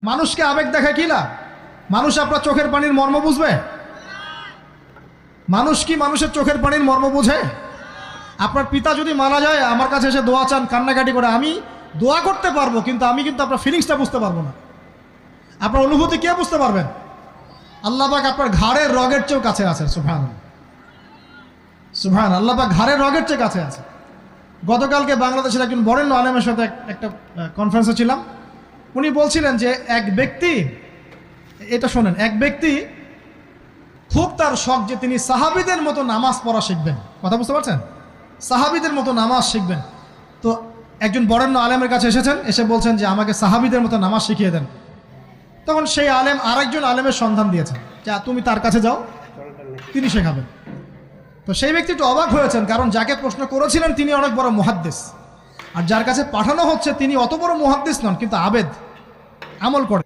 মানুষকে আবেগ দেখা কি লাভ? মানুষ আপনার চোখের পানির মর্ম বুঝবে? মানুষ কি মানুষের চোখের পানির মর্ম বুঝে? আপনার পিতা যদি মারা যায়, আমার কাছে এসে দোয়া চান কান্নাকাটি করে, আমি দোয়া করতে পারবো, কিন্তু আমি কিন্তু আপনার ফিলিংসটা বুঝতে পারবো না। আপনার অনুভূতি কে বুঝতে পারবেন? আল্লাহ পাক আপনার ঘাড়ের রগের চেয়েও কাছে আছেন। সুবহানাল্লাহ, সুবহানাল্লাহ। আল্লাহ পাক ঘাড়ের রগের চেয়ে কাছে আছে। গতকালকে বাংলাদেশের একজন বরেণ্য আলেমের সাথে একটা কনফারেন্সে ছিলাম। উনি বলছিলেন যে এক ব্যক্তি, এটা শোনেন, এক ব্যক্তি খুব তার শখ যে তিনি সাহাবীদের মতো নামাজ পড়া শিখবেন। কথা বুঝতে পারছেন? সাহাবীদের মতো নামাজ শিখবেন। তো একজন বরেণ্য আলেমের কাছে এসেছেন, এসে বলছেন যে আমাকে সাহাবীদের মতো নামাজ শিখিয়ে দেন। তখন সেই আলেম আরেকজন আলেমের সন্ধান দিয়েছেন, যা তুমি তার কাছে যাও, তিনি শেখাবেন। তো সেই ব্যক্তি একটু অবাক হয়েছেন, কারণ যাকে প্রশ্ন করেছিলেন তিনি অনেক বড় মুহাদ্দিস, আর যার কাছে পাঠানো হচ্ছে তিনি অত বড় মুহাদ্দিস নন, কিন্তু আবেদ, আমল করে।